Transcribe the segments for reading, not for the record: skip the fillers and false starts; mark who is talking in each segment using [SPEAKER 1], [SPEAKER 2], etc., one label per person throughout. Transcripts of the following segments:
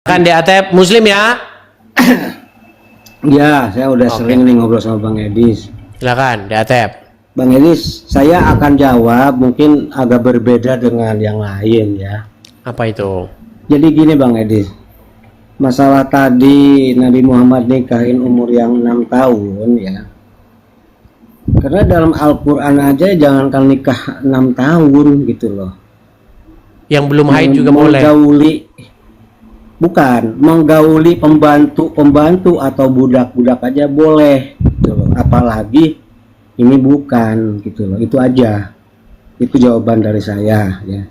[SPEAKER 1] Kan di Atep Muslim ya?
[SPEAKER 2] Ya, saya udah sering nih ngobrol sama Bang Edis.
[SPEAKER 1] Silakan di Atep.
[SPEAKER 2] Bang Edis, saya akan jawab mungkin agak berbeda dengan yang lain ya.
[SPEAKER 1] Apa itu?
[SPEAKER 2] Jadi gini Bang Edis, masalah tadi Nabi Muhammad nikahin umur yang 6 tahun ya. Karena dalam Al-Quran aja jangankan nikah 6 tahun gitu loh.
[SPEAKER 1] Yang belum haid juga boleh.
[SPEAKER 2] Menggauli pembantu atau budak-budak aja boleh gitu loh. Apalagi ini bukan gitu loh. Itu aja. Itu jawaban dari saya ya.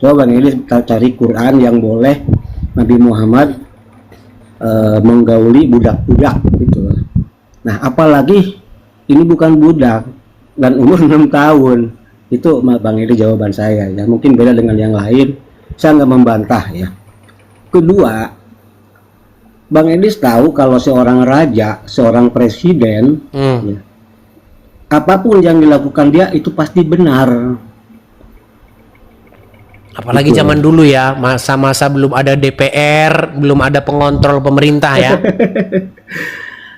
[SPEAKER 2] Coba Bang Edis cari Quran yang boleh Nabi Muhammad menggauli budak-budak gitu loh. Nah, apalagi ini bukan budak dan umur 6 tahun. Itu Bang Edis jawaban saya ya. Mungkin beda dengan yang lain. Saya nggak membantah ya. Kedua, Bang Edis tahu kalau seorang raja, seorang presiden, ya, apapun yang dilakukan dia itu pasti benar.
[SPEAKER 1] Apalagi
[SPEAKER 2] Betul.
[SPEAKER 1] zaman dulu ya, masa-masa belum ada DPR, belum ada pengontrol pemerintah ya.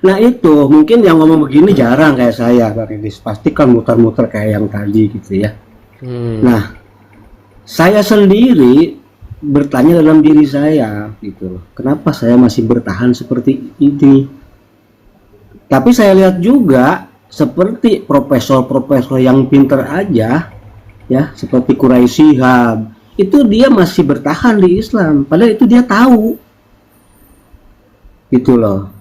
[SPEAKER 2] Nah itu mungkin yang ngomong begini jarang kayak saya, Bang Edis. Pasti kan muter-muter kayak yang tadi gitu ya. Nah, saya sendiri bertanya dalam diri saya gitu loh, kenapa saya masih bertahan seperti ini. Tapi saya lihat juga seperti profesor-profesor yang pinter aja ya, seperti Quraisy Shihab, itu dia masih bertahan di Islam padahal itu dia tahu gitu loh.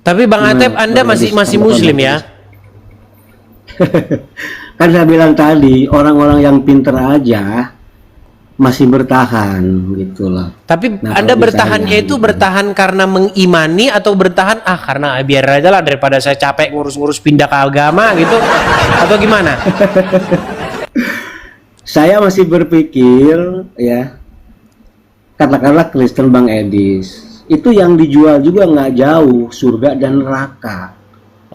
[SPEAKER 1] Tapi Bang Atep, Anda masih Muslim ya?
[SPEAKER 2] Kan saya bilang tadi, orang-orang yang pinter aja masih bertahan gitu loh.
[SPEAKER 1] Tapi
[SPEAKER 2] Nah,
[SPEAKER 1] Anda
[SPEAKER 2] kalau
[SPEAKER 1] bertahannya
[SPEAKER 2] misalnya
[SPEAKER 1] itu
[SPEAKER 2] gitu.
[SPEAKER 1] bertahan karena mengimani atau bertahan karena biar aja lah daripada saya capek ngurus-ngurus pindah ke agama gitu, atau gimana?
[SPEAKER 2] Saya masih berpikir ya, katakanlah Kristen Bang Edis, itu yang dijual juga nggak jauh, surga dan neraka.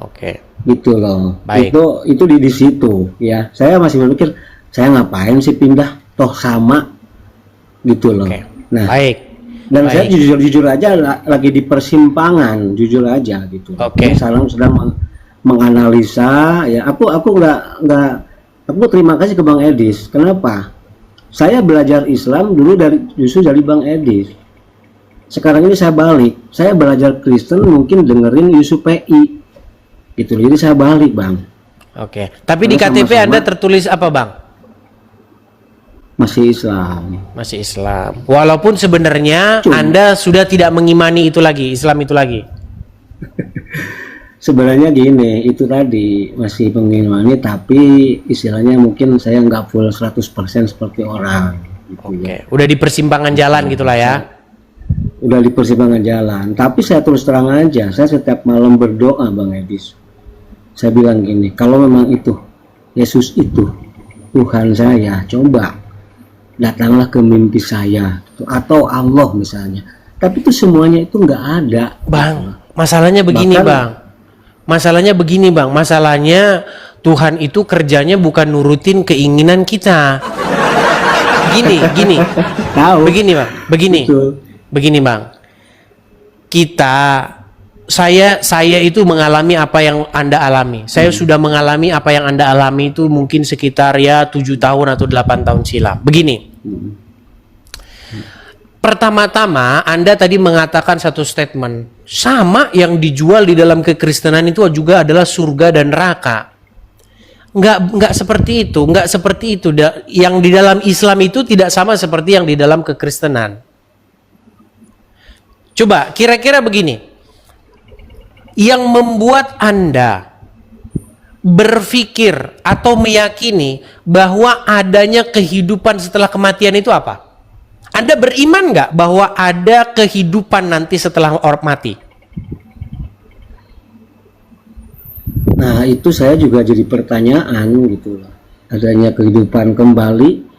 [SPEAKER 1] Oke.
[SPEAKER 2] Gitu loh.
[SPEAKER 1] Baik.
[SPEAKER 2] Itu di situ ya. Saya masih berpikir saya ngapain sih pindah, toh sama gitu loh.
[SPEAKER 1] Oke.
[SPEAKER 2] Nah,
[SPEAKER 1] Baik.
[SPEAKER 2] dan saya
[SPEAKER 1] Baik.
[SPEAKER 2] jujur aja lagi di persimpangan, jujur aja gitu.
[SPEAKER 1] Oke.
[SPEAKER 2] Saya sedang menganalisa ya. Aku terima kasih ke Bang Edis. Kenapa? Saya belajar Islam dulu justru dari Bang Edis. Sekarang ini saya balik. Saya belajar Kristen mungkin dengerin Yusuf PI. Gitu. Jadi saya balik, Bang.
[SPEAKER 1] Oke. Tapi di
[SPEAKER 2] Karena
[SPEAKER 1] KTP
[SPEAKER 2] sama-sama
[SPEAKER 1] Anda tertulis apa, Bang?
[SPEAKER 2] masih Islam.
[SPEAKER 1] Masih Islam. Walaupun sebenarnya
[SPEAKER 2] Cuma-
[SPEAKER 1] Anda sudah tidak mengimani itu lagi, Islam itu lagi.
[SPEAKER 2] Sebenarnya gini, itu tadi masih mengimani, tapi istilahnya mungkin saya nggak full 100% seperti orang. Gitu ya.
[SPEAKER 1] Oke. Udah di persimpangan jalan gitulah ya.
[SPEAKER 2] Udah di persimpangan jalan. Tapi saya terus terang aja, saya setiap malam berdoa, Bang Edis. Saya bilang gini, kalau memang itu Yesus itu Tuhan saya, coba datanglah ke mimpi saya atau Allah misalnya. Tapi itu semuanya itu nggak ada,
[SPEAKER 1] Bang. Masalahnya begini, Bang. Masalahnya begini, Bang. Masalahnya Tuhan itu kerjanya bukan nurutin keinginan kita. Gini.
[SPEAKER 2] Tahu.
[SPEAKER 1] Begini, Bang. Begini, Bang. Saya itu mengalami apa yang Anda alami. Saya sudah mengalami apa yang Anda alami itu mungkin sekitar ya 7 tahun atau 8 tahun silam. Begini. Pertama-tama Anda tadi mengatakan satu statement. Sama yang dijual di dalam kekristenan itu juga adalah surga dan neraka. Enggak seperti itu. Yang di dalam Islam itu tidak sama seperti yang di dalam kekristenan. Coba kira-kira begini. Yang membuat Anda berpikir atau meyakini bahwa adanya kehidupan setelah kematian itu apa? Anda beriman nggak bahwa ada kehidupan nanti setelah orang mati?
[SPEAKER 2] Nah, itu saya juga jadi pertanyaan gitu loh. Adanya kehidupan kembali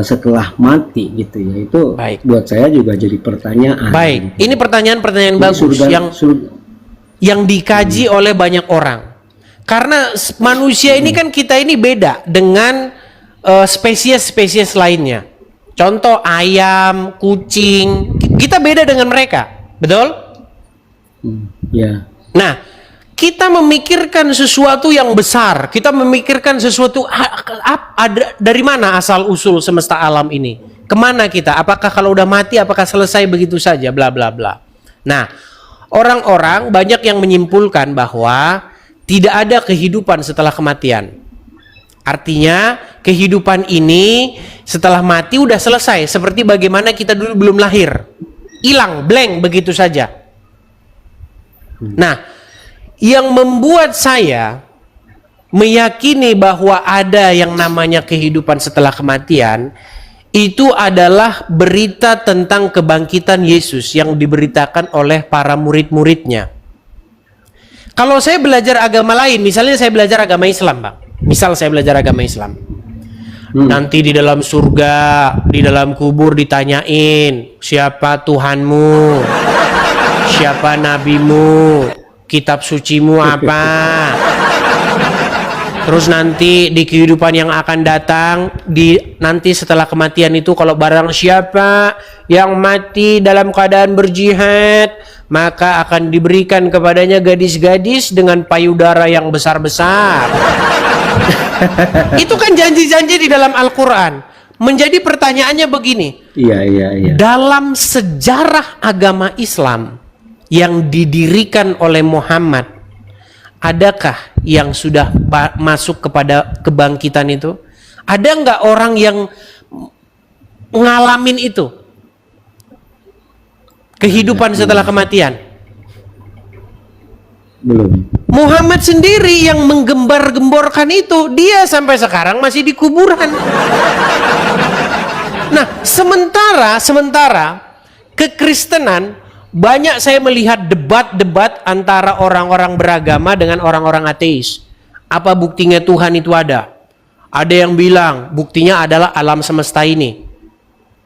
[SPEAKER 2] setelah mati gitu ya. Itu
[SPEAKER 1] Baik.
[SPEAKER 2] buat saya juga jadi pertanyaan.
[SPEAKER 1] Baik,
[SPEAKER 2] Gitu.
[SPEAKER 1] ini pertanyaan-pertanyaan
[SPEAKER 2] Jadi
[SPEAKER 1] bagus yang dikaji oleh banyak orang. Karena manusia ini kan kita ini beda dengan spesies-spesies lainnya. Contoh ayam, kucing, kita beda dengan mereka, betul?
[SPEAKER 2] Ya.
[SPEAKER 1] Nah, kita memikirkan sesuatu yang besar, kita memikirkan sesuatu ada dari mana asal usul semesta alam ini? Kemana kita? Apakah kalau udah mati, apakah selesai begitu saja? Bla bla bla. Nah, orang-orang banyak yang menyimpulkan bahwa tidak ada kehidupan setelah kematian. Artinya kehidupan ini setelah mati udah selesai, seperti bagaimana kita dulu belum lahir, hilang, blank begitu saja. Nah, yang membuat saya meyakini bahwa ada yang namanya kehidupan setelah kematian itu adalah berita tentang kebangkitan Yesus yang diberitakan oleh para murid-muridnya. Kalau saya belajar agama lain, misalnya saya belajar agama Islam, Bang. Misal saya belajar agama Islam. Nanti di dalam surga, di dalam kubur ditanyain, siapa Tuhanmu? Siapa nabimu? Kitab sucimu apa? Terus nanti di kehidupan yang akan datang, nanti setelah kematian itu, kalau barang siapa yang mati dalam keadaan berjihad, maka akan diberikan kepadanya gadis-gadis dengan payudara yang besar-besar. Itu kan janji-janji di dalam Al-Quran. Menjadi pertanyaannya begini.
[SPEAKER 2] Iya.
[SPEAKER 1] Dalam sejarah agama Islam yang didirikan oleh Muhammad, adakah yang sudah masuk kepada kebangkitan itu? Ada nggak orang yang ngalamin itu? Kehidupan setelah kematian?
[SPEAKER 2] Belum.
[SPEAKER 1] Muhammad sendiri yang menggembar-gemborkan itu, dia sampai sekarang masih di kuburan. Nah, sementara kekristenan, banyak saya melihat debat-debat antara orang-orang beragama dengan orang-orang ateis. Apa buktinya Tuhan itu ada? Ada yang bilang buktinya adalah alam semesta ini.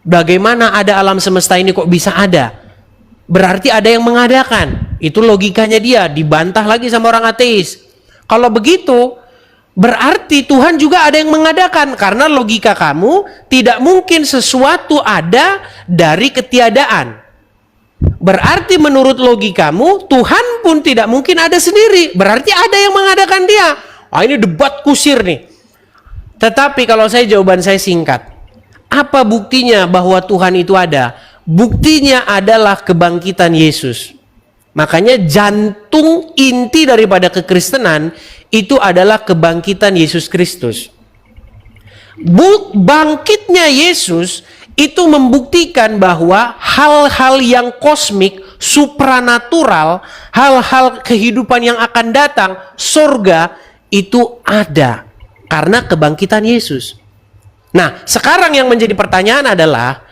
[SPEAKER 1] Bagaimana ada alam semesta ini kok bisa ada? Berarti ada yang mengadakan. Itu logikanya dia, dibantah lagi sama orang ateis. Kalau begitu, berarti Tuhan juga ada yang mengadakan. Karena logika kamu, tidak mungkin sesuatu ada dari ketiadaan. Berarti menurut logikamu, Tuhan pun tidak mungkin ada sendiri. Berarti ada yang mengadakan dia. Ini debat kusir nih. Tetapi kalau jawaban saya singkat. Apa buktinya bahwa Tuhan itu ada? Buktinya adalah kebangkitan Yesus. Makanya jantung inti daripada kekristenan itu adalah kebangkitan Yesus Kristus. Bangkitnya Yesus itu membuktikan bahwa hal-hal yang kosmik, supranatural, hal-hal kehidupan yang akan datang, surga, itu ada karena kebangkitan Yesus. Nah, sekarang yang menjadi pertanyaan adalah,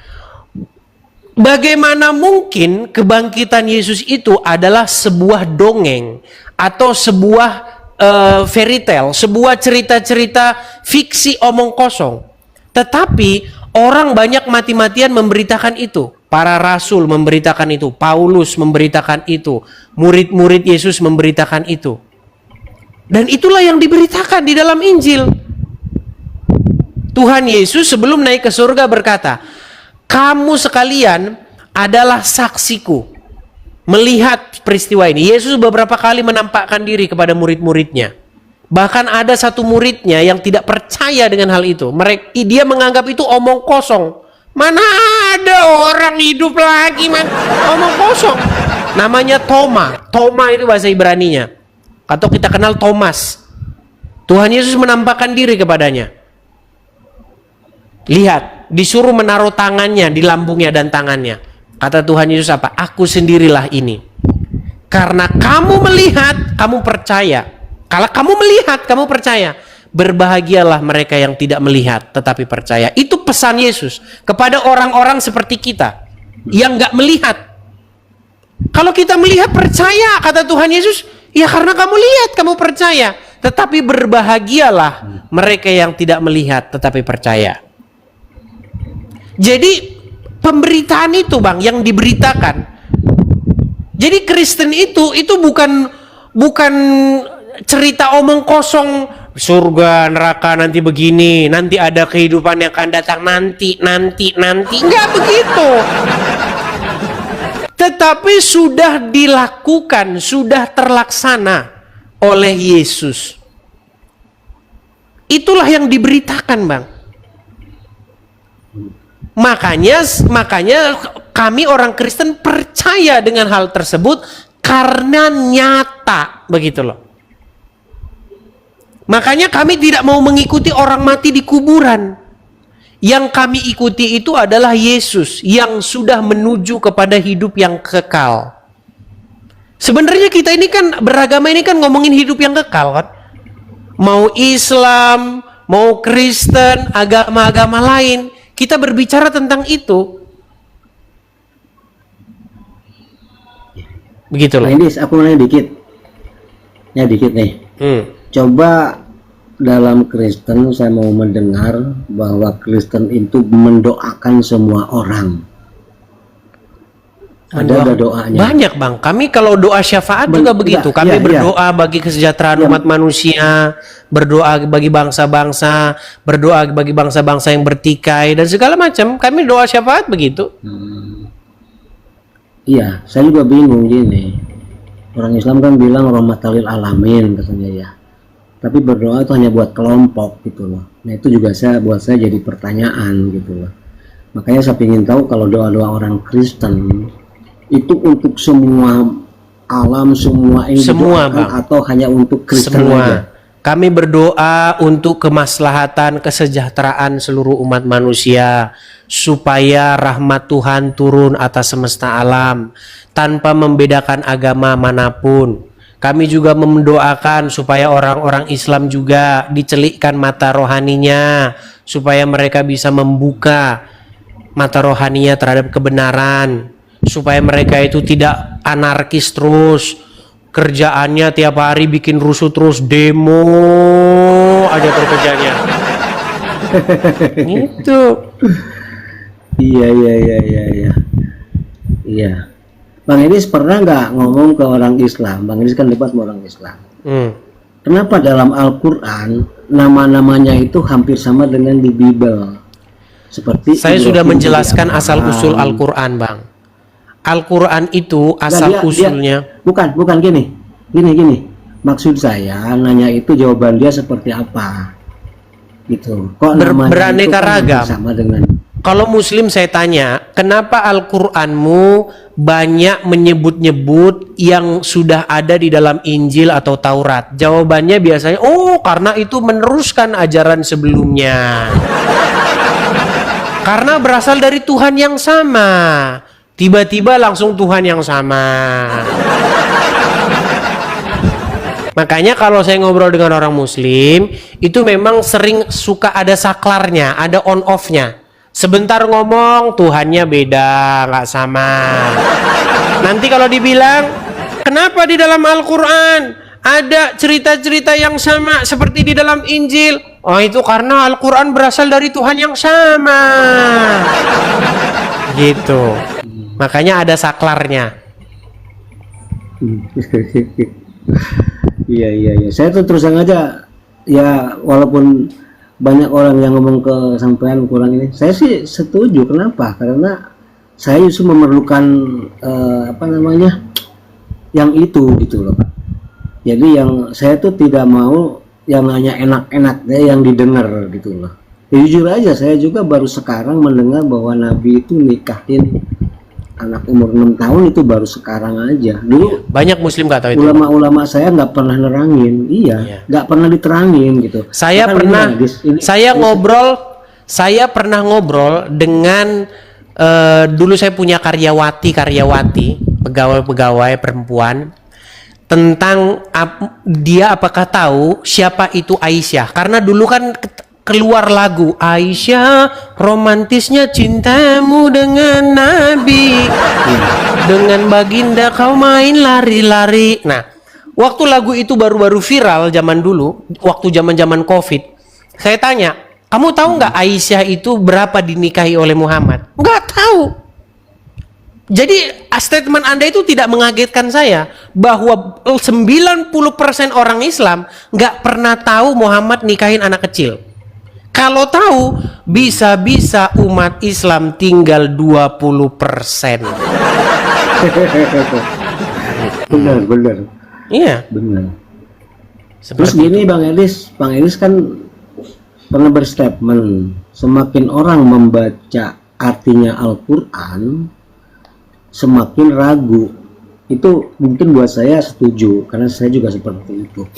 [SPEAKER 1] bagaimana mungkin kebangkitan Yesus itu adalah sebuah dongeng atau sebuah fairy tale, sebuah cerita-cerita fiksi omong kosong. Tetapi orang banyak mati-matian memberitakan itu. Para rasul memberitakan itu, Paulus memberitakan itu, murid-murid Yesus memberitakan itu. Dan itulah yang diberitakan di dalam Injil. Tuhan Yesus sebelum naik ke surga berkata, kamu sekalian adalah saksiku melihat peristiwa ini. Yesus beberapa kali menampakkan diri kepada murid-muridnya. Bahkan ada satu muridnya yang tidak percaya dengan hal itu. Dia menganggap itu omong kosong. Mana ada orang hidup lagi, man? Omong kosong. Namanya Toma. Toma itu bahasa Ibraninya. Atau kita kenal Thomas. Tuhan Yesus menampakkan diri kepadanya. Lihat, disuruh menaruh tangannya di lambungnya dan tangannya. Kata Tuhan Yesus apa? Aku sendirilah ini. Karena kamu melihat, kamu percaya. Kalau kamu melihat, kamu percaya. Berbahagialah mereka yang tidak melihat tetapi percaya. Itu pesan Yesus kepada orang-orang seperti kita yang nggak melihat. Kalau kita melihat percaya, kata Tuhan Yesus, ya karena kamu lihat, kamu percaya. Tetapi berbahagialah mereka yang tidak melihat tetapi percaya. Jadi pemberitaan itu, Bang, yang diberitakan. Jadi Kristen itu bukan cerita omong kosong surga, neraka nanti begini, nanti ada kehidupan yang akan datang nanti. Enggak begitu. Tetapi sudah dilakukan, sudah terlaksana oleh Yesus. Itulah yang diberitakan, Bang. Makanya kami orang Kristen percaya dengan hal tersebut karena nyata, begitu loh. Makanya kami tidak mau mengikuti orang mati di kuburan. Yang kami ikuti itu adalah Yesus yang sudah menuju kepada hidup yang kekal. Sebenarnya kita ini kan beragama ini kan ngomongin hidup yang kekal kan. Mau Islam, mau Kristen, agama-agama lain, kita berbicara tentang itu. Begitu loh.
[SPEAKER 2] Nah, ini aku nanya dikit. Ya dikit nih. Coba dalam Kristen saya mau mendengar bahwa Kristen itu mendoakan semua orang. Ada doanya.
[SPEAKER 1] Banyak, Bang. Kami kalau doa syafaat juga begitu. Kami berdoa bagi kesejahteraan umat manusia, berdoa bagi bangsa-bangsa, berdoa bagi bangsa-bangsa yang bertikai dan segala macam. Kami doa syafaat begitu.
[SPEAKER 2] Iya, saya juga bingung gini. Orang Islam kan bilang rahmatal lil alamin katanya ya. Tapi berdoa itu hanya buat kelompok gitu loh. Nah itu juga buat saya jadi pertanyaan gitu loh. Makanya saya ingin tahu kalau doa-doa orang Kristen itu untuk semua alam, semua yang didoakan atau hanya untuk Kristen aja?
[SPEAKER 1] Kami berdoa untuk kemaslahatan, kesejahteraan seluruh umat manusia, supaya rahmat Tuhan turun atas semesta alam tanpa membedakan agama manapun. Kami juga mendoakan supaya orang-orang Islam juga dicelikkan mata rohaninya, supaya mereka bisa membuka mata rohaninya terhadap kebenaran, supaya mereka itu tidak anarkis terus, kerjaannya tiap hari bikin rusuh terus, demo aja kerjanya. Gitu.
[SPEAKER 2] Iya. Bang Idris pernah nggak ngomong ke orang Islam? Bang Idris kan debat sama orang Islam. Kenapa dalam Al-Quran nama-namanya itu hampir sama dengan di Bible? Seperti
[SPEAKER 1] saya sudah menjelaskan asal usul Al-Quran, Bang. Al-Quran itu asal usulnya
[SPEAKER 2] bukan gini. Maksud saya nanya itu jawaban dia seperti apa? Gitu. Kok
[SPEAKER 1] beraneka ragam.
[SPEAKER 2] Sama dengan
[SPEAKER 1] kalau Muslim saya tanya, kenapa Al-Quranmu banyak menyebut-nyebut yang sudah ada di dalam Injil atau Taurat? Jawabannya biasanya, karena itu meneruskan ajaran sebelumnya. Karena berasal dari Tuhan yang sama. Tiba-tiba langsung Tuhan yang sama. Makanya kalau saya ngobrol dengan orang Muslim, itu memang sering suka ada saklarnya, ada on-off-nya. Sebentar ngomong Tuhannya beda, nggak sama. Nanti kalau dibilang kenapa di dalam Al-Quran ada cerita-cerita yang sama seperti di dalam Injil, itu karena Al-Quran berasal dari Tuhan yang sama. Gitu. Makanya ada saklarnya.
[SPEAKER 2] Iya. Saya tuh terus aja ya, walaupun banyak orang yang ngomong ke sampean kurang ini, saya sih setuju. Kenapa? Karena saya justru memerlukan yang itu gitu loh Pak. Jadi yang saya tuh tidak mau yang hanya enak-enak yang didengar gitu loh. Ya, jujur aja saya juga baru sekarang mendengar bahwa Nabi itu nikahin anak umur 6 tahun itu baru sekarang aja. Dulu
[SPEAKER 1] banyak Muslim nggak tahu itu.
[SPEAKER 2] Ulama-ulama saya nggak pernah nerangin, nggak pernah diterangin gitu.
[SPEAKER 1] Saya pernah ngobrol dengan dulu saya punya karyawati, pegawai perempuan, tentang dia apakah tahu siapa itu Aisyah? Karena dulu kan keluar lagu Aisyah, romantisnya cintamu dengan Nabi, dengan baginda kau main lari-lari. Nah, waktu lagu itu baru-baru viral zaman dulu, waktu zaman-zaman COVID, saya tanya, kamu tahu nggak Aisyah itu berapa dinikahi oleh Muhammad? Nggak tahu. Jadi statement Anda itu tidak mengagetkan saya bahwa 90% orang Islam nggak pernah tahu Muhammad nikahin anak kecil. Kalau tahu, bisa-bisa umat Islam tinggal 20%.
[SPEAKER 2] Benar.
[SPEAKER 1] Iya.
[SPEAKER 2] Benar. Terus
[SPEAKER 1] Seperti
[SPEAKER 2] gini Bang Elis kan pernah berstatement, semakin orang membaca artinya Al-Quran, semakin ragu. Itu mungkin buat saya setuju, karena saya juga seperti itu.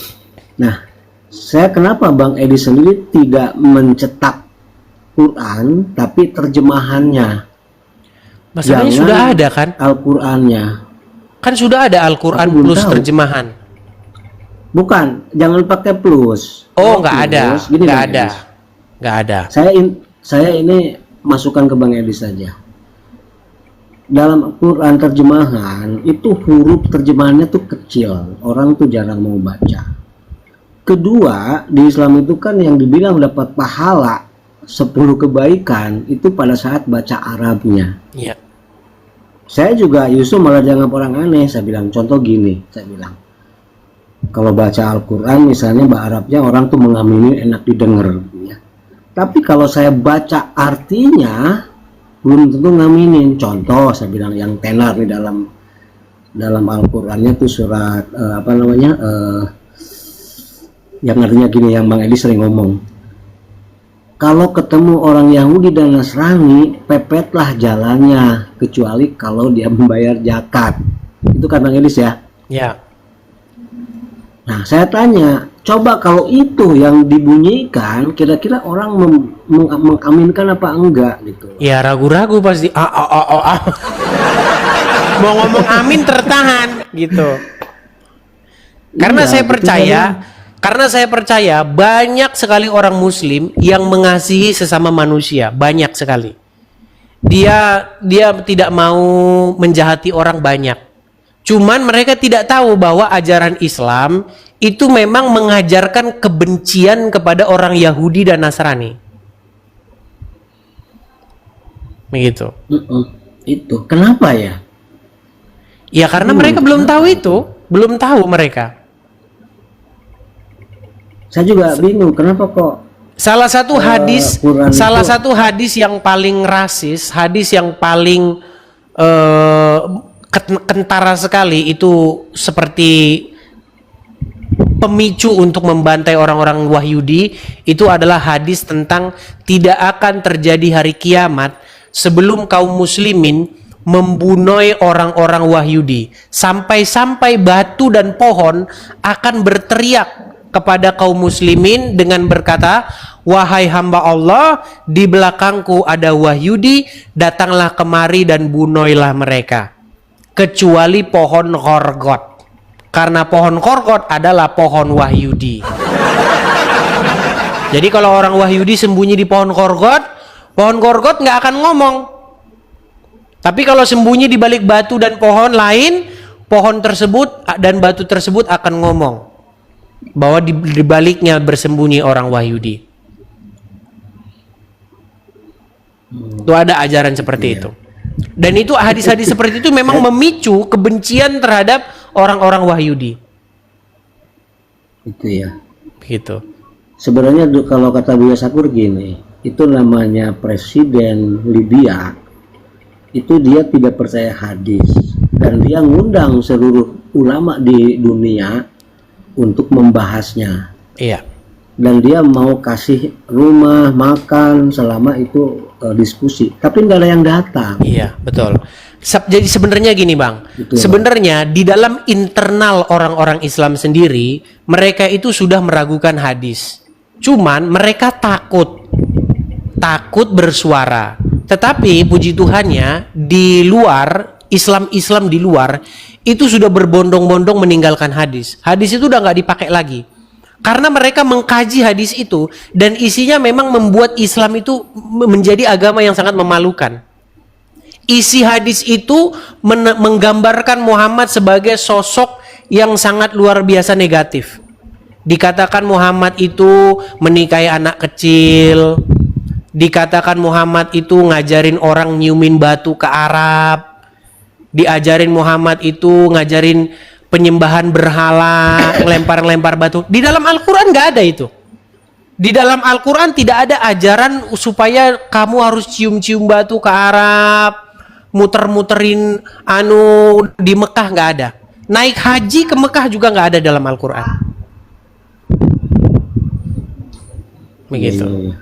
[SPEAKER 2] Nah, saya kenapa Bang Edi sendiri tidak mencetak Quran, tapi terjemahannya?
[SPEAKER 1] masalahnya
[SPEAKER 2] Jangan
[SPEAKER 1] sudah ada kan?
[SPEAKER 2] Al-Qurannya.
[SPEAKER 1] Kan sudah ada Al-Quran
[SPEAKER 2] Aku belum
[SPEAKER 1] plus
[SPEAKER 2] tahu.
[SPEAKER 1] terjemahan.
[SPEAKER 2] Bukan, jangan pakai plus.
[SPEAKER 1] Oh,
[SPEAKER 2] Kalau
[SPEAKER 1] nggak ada,
[SPEAKER 2] plus, gini
[SPEAKER 1] nggak
[SPEAKER 2] Bang
[SPEAKER 1] ada,
[SPEAKER 2] Edis.
[SPEAKER 1] nggak ada.
[SPEAKER 2] Saya ini masukan ke Bang Edi saja. Dalam Quran terjemahan itu huruf terjemahannya tuh kecil, orang tuh jarang mau baca. Kedua, di Islam itu kan yang dibilang dapat pahala 10 kebaikan itu pada saat baca Arabnya.
[SPEAKER 1] Iya.
[SPEAKER 2] Saya juga Yusuf malah dianggap orang aneh. Saya bilang contoh gini, saya bilang kalau baca Al-Quran misalnya bahasa Arabnya orang tuh mengamini enak didengar, ya. Tapi kalau saya baca artinya belum tentu ngaminin. Contoh saya bilang yang tenar di dalam Al-Qur'annya tuh surat yang artinya gini, yang Bang Edi sering ngomong, kalau ketemu orang Yahudi dan Nasrani pepetlah jalannya kecuali kalau dia membayar zakat. Itu kan Bang Edis ya.
[SPEAKER 1] Ya.
[SPEAKER 2] Nah saya tanya, coba kalau itu yang dibunyikan, kira-kira orang mengaminkan apa enggak gitu.
[SPEAKER 1] Ya ragu-ragu pasti. Mau ngomong amin tertahan gitu. Karena
[SPEAKER 2] Iya,
[SPEAKER 1] saya
[SPEAKER 2] gitu
[SPEAKER 1] percaya,
[SPEAKER 2] kan.
[SPEAKER 1] karena saya percaya banyak sekali orang Muslim yang mengasihi sesama manusia, banyak sekali. Dia tidak mau menjahati orang banyak. Cuman mereka tidak tahu bahwa ajaran Islam itu memang mengajarkan kebencian kepada orang Yahudi dan Nasrani. Begitu.
[SPEAKER 2] Itu kenapa ya?
[SPEAKER 1] Ya karena mereka belum tahu itu, belum tahu mereka.
[SPEAKER 2] Saya juga bingung kenapa kok
[SPEAKER 1] Salah satu hadis,
[SPEAKER 2] Quran
[SPEAKER 1] salah
[SPEAKER 2] itu-
[SPEAKER 1] satu hadis yang paling rasis, hadis yang paling kentara sekali itu seperti pemicu untuk membantai orang-orang Wahyudi, itu adalah hadis tentang tidak akan terjadi hari kiamat sebelum kaum muslimin membunuh orang-orang Wahyudi, sampai-sampai batu dan pohon akan berteriak kepada kaum muslimin dengan berkata, wahai hamba Allah, di belakangku ada Wahyudi, datanglah kemari dan bunuhlah mereka, kecuali pohon Gorgot, karena pohon Gorgot adalah pohon Wahyudi. Jadi kalau orang Wahyudi sembunyi di pohon Gorgot nggak akan ngomong. Tapi kalau sembunyi di balik batu dan pohon lain, pohon tersebut dan batu tersebut akan ngomong bahwa di baliknya bersembunyi orang Wahyudi. Itu ada ajaran seperti itu. Dan itu hadis-hadis seperti itu memang memicu kebencian terhadap orang-orang Wahyudi.
[SPEAKER 2] itu ya.
[SPEAKER 1] Gitu.
[SPEAKER 2] Sebenarnya kalau kata Buya Sakur gini, itu namanya presiden Libya, itu dia tidak percaya hadis dan dia ngundang seluruh ulama di dunia untuk membahasnya.
[SPEAKER 1] Iya.
[SPEAKER 2] Dan dia mau kasih rumah makan selama itu diskusi, tapi nggak ada yang datang.
[SPEAKER 1] Iya, betul. Jadi sebenarnya gini Bang,
[SPEAKER 2] Gitu ya,
[SPEAKER 1] sebenarnya di dalam internal orang-orang Islam sendiri, mereka itu sudah meragukan hadis. Cuman mereka takut bersuara. Tetapi puji Tuhannya di luar, Islam di luar itu sudah berbondong-bondong meninggalkan hadis. Hadis itu udah nggak dipakai lagi. Karena mereka mengkaji hadis itu dan isinya memang membuat Islam itu menjadi agama yang sangat memalukan. Isi hadis itu menggambarkan Muhammad sebagai sosok yang sangat luar biasa negatif. Dikatakan Muhammad itu menikahi anak kecil, dikatakan Muhammad itu ngajarin orang nyiumin batu ke Arab, diajarin Muhammad itu ngajarin penyembahan berhala, lempar-lempar batu. Di dalam Al-Quran nggak ada itu. Di dalam Al-Quran tidak ada ajaran supaya kamu harus cium-cium batu ke Arab, muter-muterin di Mekah, nggak ada. Naik haji ke Mekah juga nggak ada dalam Al-Quran. Begitu.
[SPEAKER 2] Iya.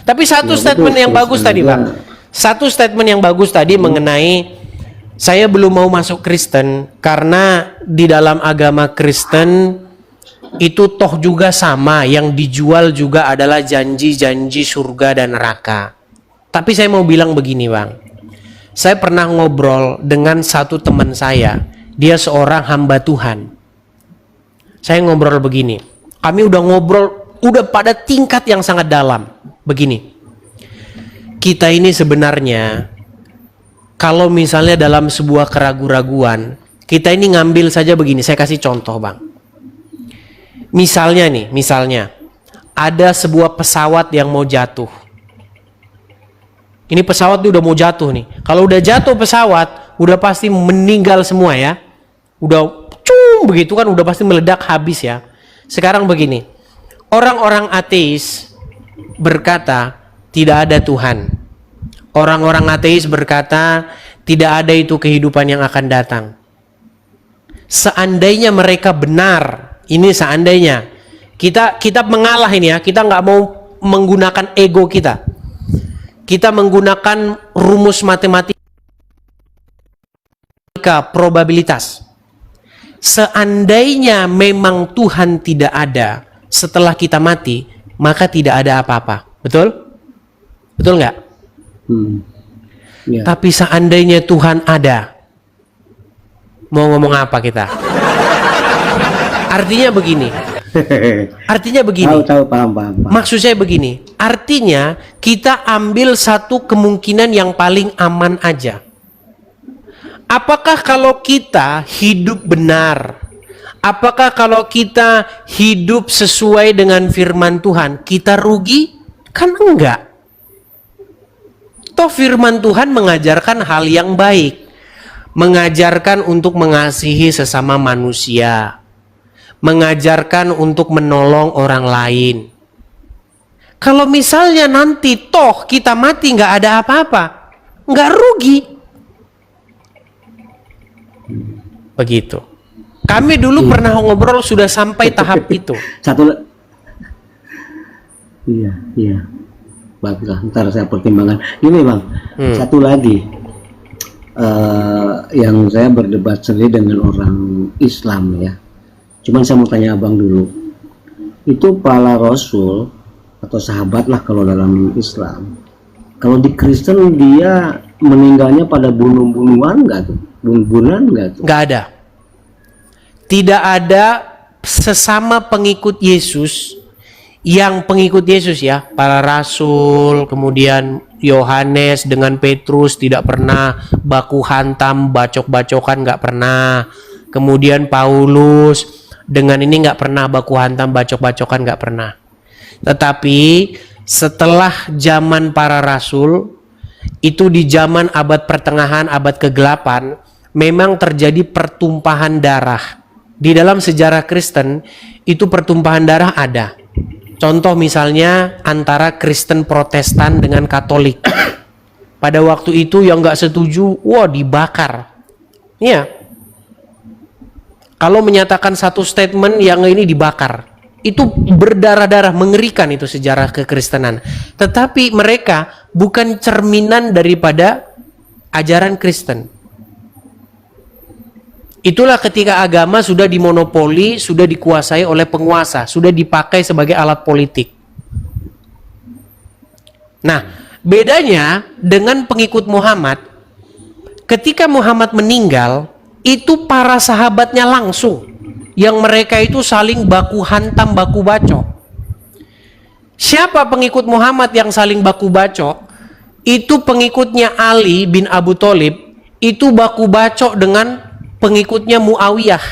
[SPEAKER 1] Tapi satu statement yang bagus tadi, Bang. Satu statement yang bagus tadi mengenai saya belum mau masuk Kristen karena di dalam agama Kristen itu toh juga sama, yang dijual juga adalah janji-janji surga dan neraka. Tapi saya mau bilang begini, Bang. Saya pernah ngobrol dengan satu teman saya, dia seorang hamba Tuhan. Saya ngobrol begini, kami udah ngobrol, udah pada tingkat yang sangat dalam. Begini, kita ini sebenarnya kalau misalnya dalam sebuah keraguan-raguan, kita ini ngambil saja begini, saya kasih contoh, Bang. Misalnya ada sebuah pesawat yang mau jatuh. Ini pesawat udah mau jatuh nih. Kalau udah jatuh pesawat, udah pasti meninggal semua ya. Udah begitu kan, udah pasti meledak habis ya. Sekarang begini, orang-orang ateis berkata tidak ada Tuhan. Orang-orang ateis berkata tidak ada itu kehidupan yang akan datang. Seandainya mereka benar, ini seandainya kita mengalah ini ya, kita nggak mau menggunakan ego kita. Kita menggunakan rumus matematika probabilitas. Seandainya memang Tuhan tidak ada setelah kita mati, maka tidak ada apa-apa. Betul? Betul nggak?
[SPEAKER 2] Ya.
[SPEAKER 1] Tapi seandainya Tuhan ada, mau ngomong apa kita? Artinya begini.
[SPEAKER 2] Tahu, paham.
[SPEAKER 1] Maksud saya begini, artinya kita ambil satu kemungkinan yang paling aman aja. Apakah kalau kita hidup benar, apakah kalau kita hidup sesuai dengan firman Tuhan, kita rugi? Kan enggak. Toh firman Tuhan mengajarkan hal yang baik, mengajarkan untuk mengasihi sesama manusia, mengajarkan untuk menolong orang lain. Kalau misalnya nanti toh kita mati nggak ada apa-apa, nggak rugi. Begitu. Kami dulu pernah ngobrol sudah sampai tahap itu.
[SPEAKER 2] Iya. Baiklah, ntar saya pertimbangkan. Ini Bang, satu lagi. Yang saya berdebat sendiri dengan orang Islam ya. Cuman saya mau tanya abang dulu, itu para rasul atau sahabat lah kalau dalam Islam, kalau di Kristen dia meninggalnya pada bunuh-bunuhan nggak tuh? Bunuh-bunuhan nggak tuh?
[SPEAKER 1] Nggak ada. Tidak ada sesama pengikut Yesus, yang pengikut Yesus ya, para rasul, kemudian Yohanes dengan Petrus tidak pernah baku hantam, bacok-bacokan nggak pernah. Kemudian Paulus dengan ini nggak pernah baku hantam, bacok-bacokan nggak pernah. Tetapi setelah zaman para rasul, itu di zaman abad pertengahan, abad kegelapan, memang terjadi pertumpahan darah. Di dalam sejarah Kristen, itu pertumpahan darah ada. Contoh misalnya antara Kristen Protestan dengan Katolik. Pada waktu itu yang nggak setuju, dibakar. Iya. Kalau menyatakan satu statement yang ini dibakar, itu berdarah-darah, mengerikan itu sejarah kekristenan. Tetapi mereka bukan cerminan daripada ajaran Kristen. Itulah ketika agama sudah dimonopoli, sudah dikuasai oleh penguasa, sudah dipakai sebagai alat politik. Nah, bedanya dengan pengikut Muhammad, ketika Muhammad meninggal, itu para sahabatnya langsung, yang mereka itu saling baku hantam, baku bacok. Siapa pengikut Muhammad yang saling baku bacok? Itu pengikutnya Ali bin Abu Thalib, itu baku bacok dengan pengikutnya Muawiyah.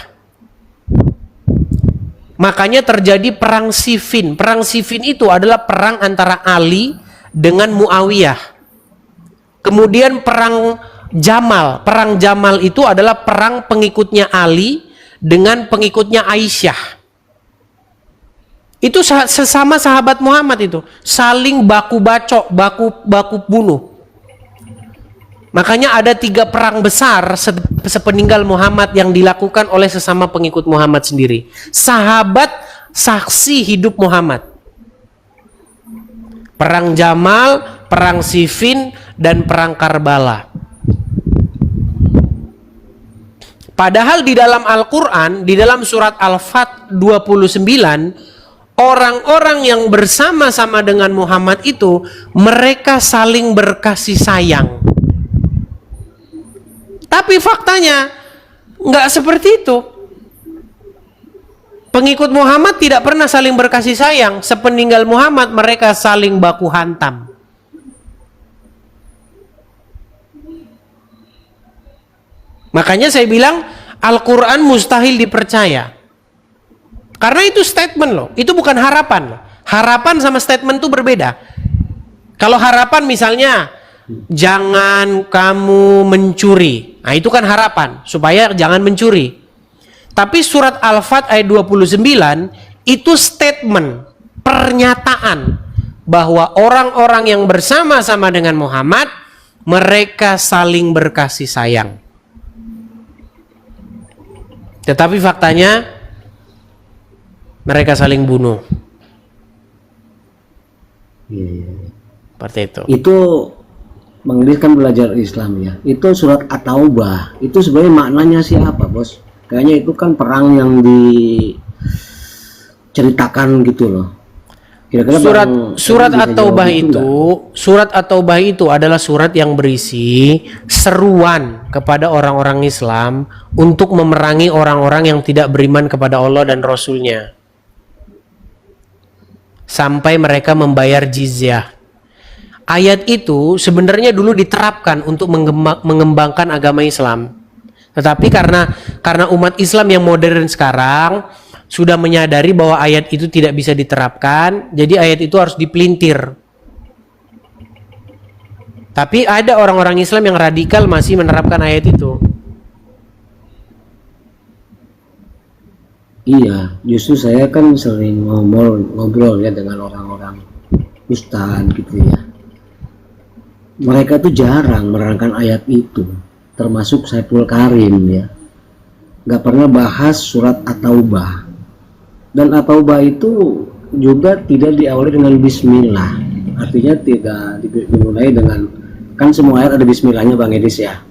[SPEAKER 1] Makanya terjadi perang Siffin. Perang Siffin itu adalah perang antara Ali dengan Muawiyah. Kemudian perang Jamal. Perang Jamal itu adalah perang pengikutnya Ali dengan pengikutnya Aisyah. Itu sesama sahabat Muhammad itu saling baku bacok, baku bunuh. Makanya ada 3 perang besar sepeninggal Muhammad yang dilakukan oleh sesama pengikut Muhammad sendiri. Sahabat saksi hidup Muhammad. Perang Jamal, perang Siffin, dan perang Karbala. Padahal di dalam Al-Quran, di dalam surat Al-Fat 29, orang-orang yang bersama-sama dengan Muhammad itu, mereka saling berkasih sayang. Tapi faktanya nggak seperti itu. Pengikut Muhammad tidak pernah saling berkasih sayang. Sepeninggal Muhammad mereka saling baku hantam. Makanya saya bilang Al-Quran mustahil dipercaya. Karena itu statement loh, itu bukan harapan loh. Harapan sama statement itu berbeda. Kalau harapan misalnya jangan kamu mencuri. Nah, itu kan harapan supaya jangan mencuri. Tapi surat Al-Fat ayat 29 itu statement, pernyataan bahwa orang-orang yang bersama-sama dengan Muhammad mereka saling berkasih sayang. Tetapi faktanya mereka saling bunuh. Seperti itu.
[SPEAKER 2] Itu Bang Idris kan belajar Islam ya. Itu surat At-Taubah. Itu sebenarnya maknanya siapa, Bos? Kayaknya itu kan perang yang diceritakan gitu loh. Kira-kira
[SPEAKER 1] surat At-Taubah itu adalah surat yang berisi seruan kepada orang-orang Islam untuk memerangi orang-orang yang tidak beriman kepada Allah dan Rasul-Nya. Sampai mereka membayar jizyah. Ayat itu sebenarnya dulu diterapkan untuk mengembangkan agama Islam. Tetapi karena umat Islam yang modern sekarang sudah menyadari bahwa ayat itu tidak bisa diterapkan, jadi ayat itu harus dipelintir. Tapi ada orang-orang Islam yang radikal masih menerapkan ayat itu.
[SPEAKER 2] Iya, justru saya kan sering ngobrol ya dengan orang-orang ustadz gitu ya. Mereka tuh jarang menerangkan ayat itu, termasuk Saiful Karim ya. Gak pernah bahas surat At-Taubah. Dan At-Taubah itu juga tidak diawali dengan Bismillah. Artinya tidak dimulai dengan, kan semua ayat ada Bismillahnya Bang Edis ya.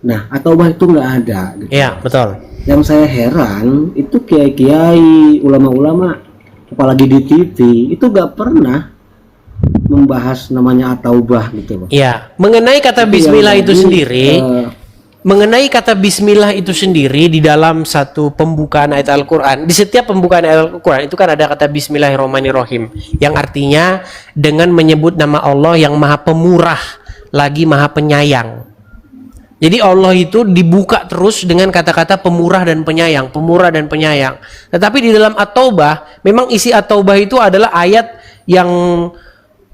[SPEAKER 2] Nah, At-Taubah itu nggak ada. Gitu.
[SPEAKER 1] Iya, betul.
[SPEAKER 2] Yang saya heran itu kiai-kiai, ulama-ulama, apalagi di TV itu nggak pernah membahas namanya At-Taubah gitu.
[SPEAKER 1] Iya, mengenai kata Bismillah itu sendiri. Mengenai kata Bismillah itu sendiri di dalam satu pembukaan ayat Al-Quran, di setiap pembukaan ayat Al-Quran itu kan ada kata Bismillahirrahmanirrahim, yang artinya dengan menyebut nama Allah yang maha pemurah lagi maha penyayang. Jadi Allah itu dibuka terus dengan kata-kata pemurah dan penyayang, pemurah dan penyayang. Tetapi di dalam At-Taubah, memang isi At-Taubah itu adalah ayat yang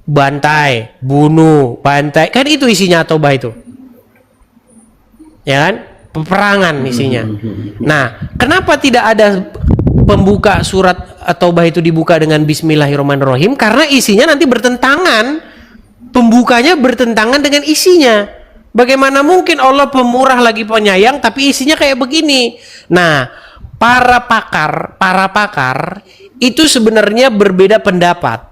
[SPEAKER 1] bantai, bunuh, bantai, kan itu isinya At-Taubah itu. Ya kan? Peperangan isinya. Nah, kenapa tidak ada pembuka surat At-Taubah itu dibuka dengan Bismillahirrahmanirrahim? Karena isinya nanti bertentangan. Pembukanya bertentangan dengan isinya. Bagaimana mungkin Allah pemurah lagi penyayang tapi isinya kayak begini? Nah, para pakar itu sebenarnya berbeda pendapat.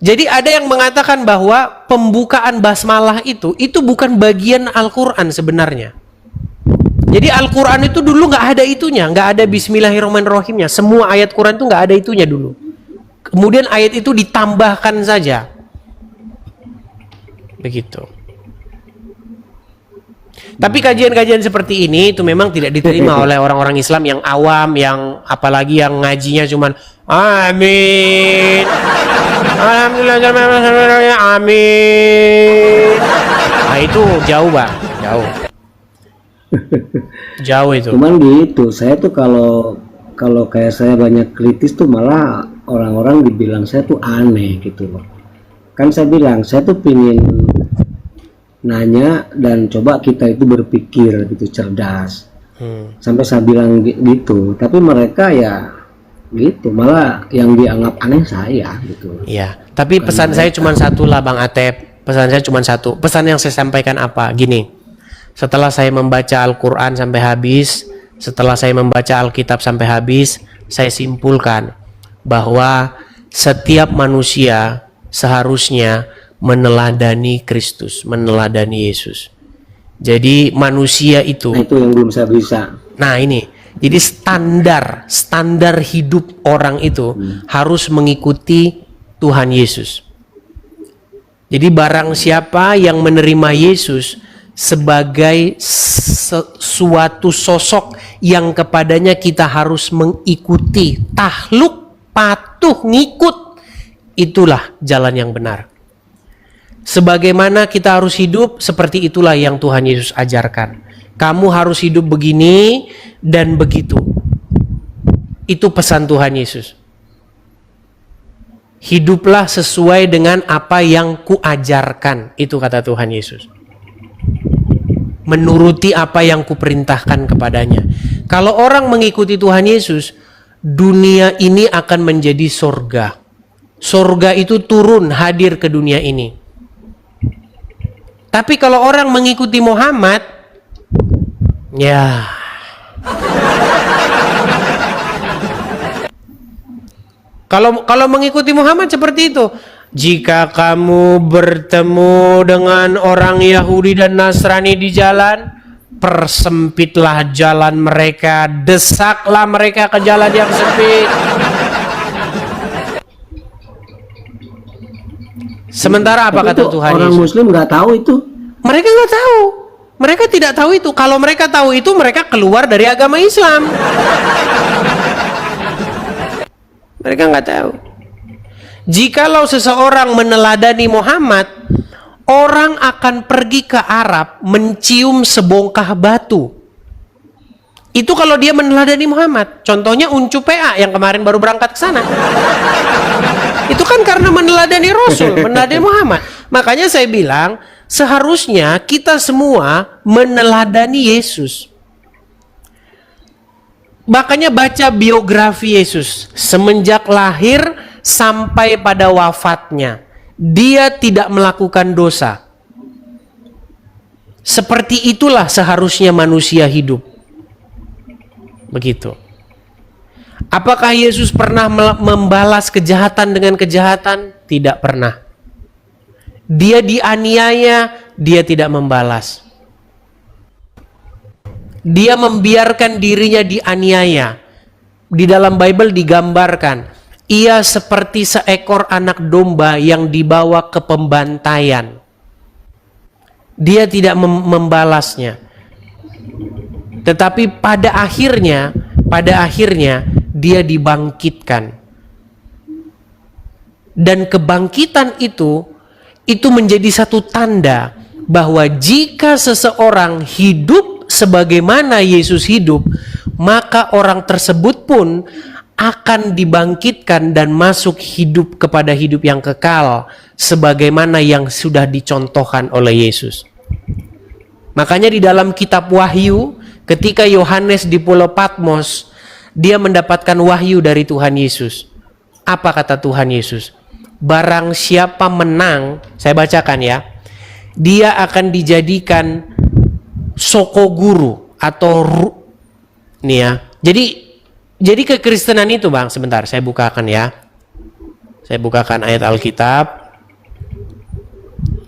[SPEAKER 1] Jadi ada yang mengatakan bahwa pembukaan basmalah itu bukan bagian Al-Quran sebenarnya. Jadi Al-Quran itu dulu nggak ada itunya, nggak ada Bismillahirrahmanirrahimnya. Semua ayat Quran itu nggak ada itunya dulu. Kemudian ayat itu ditambahkan saja. Begitu. Tapi kajian-kajian seperti ini itu memang tidak diterima oleh orang-orang Islam yang awam, yang apalagi yang ngajinya cuman amin. Alhamdulillah, amin. Nah itu jauh Bang, jauh. Jauh itu.
[SPEAKER 2] Cuman gitu, saya tuh kalau kayak saya banyak kritis tuh malah orang-orang dibilang saya tuh aneh gitu loh. Kan saya bilang saya tuh pingin nanya dan coba kita itu berpikir gitu cerdas. Sampai saya bilang gitu, tapi mereka ya gitu, malah yang dianggap aneh saya gitu.
[SPEAKER 1] Iya, tapi pesan saya cuma satu lah Bang Atep. Pesan saya cuma satu. Pesan yang saya sampaikan apa? Gini. Setelah saya membaca Al-Qur'an sampai habis, setelah saya membaca Alkitab sampai habis, saya simpulkan bahwa setiap manusia seharusnya meneladani Kristus, meneladani Yesus. Jadi manusia itu,
[SPEAKER 2] Nah, itu yang belum saya bisa.
[SPEAKER 1] nah ini, jadi standar hidup orang itu harus mengikuti Tuhan Yesus. Jadi barang siapa yang menerima Yesus sebagai suatu sosok yang kepadanya kita harus mengikuti, takluk, patuh, ngikut, itulah jalan yang benar. Sebagaimana kita harus hidup, seperti itulah yang Tuhan Yesus ajarkan. Kamu harus hidup begini dan begitu. Itu pesan Tuhan Yesus. Hiduplah sesuai dengan apa yang kuajarkan. Itu kata Tuhan Yesus. Menuruti apa yang kuperintahkan kepadanya. Kalau orang mengikuti Tuhan Yesus, dunia ini akan menjadi sorga. Sorga itu turun hadir ke dunia ini. Tapi kalau orang mengikuti Muhammad, ya, kalau mengikuti Muhammad seperti itu. Jika kamu bertemu dengan orang Yahudi dan Nasrani di jalan, persempitlah jalan mereka, desaklah mereka ke jalan yang sempit. Sementara apa kata Tuhan
[SPEAKER 2] Orang
[SPEAKER 1] Yesus?
[SPEAKER 2] Muslim nggak tahu itu.
[SPEAKER 1] Mereka nggak tahu. Mereka tidak tahu itu. Kalau mereka tahu itu, mereka keluar dari agama Islam. Mereka nggak tahu. Jikalau seseorang meneladani Muhammad, orang akan pergi ke Arab mencium sebongkah batu. Itu kalau dia meneladani Muhammad. Contohnya Uncu PA yang kemarin baru berangkat ke sana. Itu kan karena meneladani Rasul, meneladani Muhammad. Makanya saya bilang, seharusnya kita semua meneladani Yesus. Makanya baca biografi Yesus. Semenjak lahir sampai pada wafatnya, dia tidak melakukan dosa. Seperti itulah seharusnya manusia hidup. Begitu. Apakah Yesus pernah membalas kejahatan dengan kejahatan? Tidak pernah. Dia dianiaya, dia tidak membalas. Dia membiarkan dirinya dianiaya. Di dalam Bible digambarkan, ia seperti seekor anak domba yang dibawa ke pembantaian. Dia tidak membalasnya. Tetapi pada akhirnya dia dibangkitkan. Dan kebangkitan itu menjadi satu tanda bahwa jika seseorang hidup sebagaimana Yesus hidup, maka orang tersebut pun akan dibangkitkan dan masuk hidup kepada hidup yang kekal sebagaimana yang sudah dicontohkan oleh Yesus. Makanya di dalam kitab Wahyu, ketika Yohanes di Pulau Patmos, dia mendapatkan wahyu dari Tuhan Yesus. Apa kata Tuhan Yesus? Barang siapa menang, saya bacakan ya, dia akan dijadikan sokoguru atau nih ya. Jadi kekristenan itu Bang, sebentar saya bukakan ya. Saya bukakan ayat Alkitab.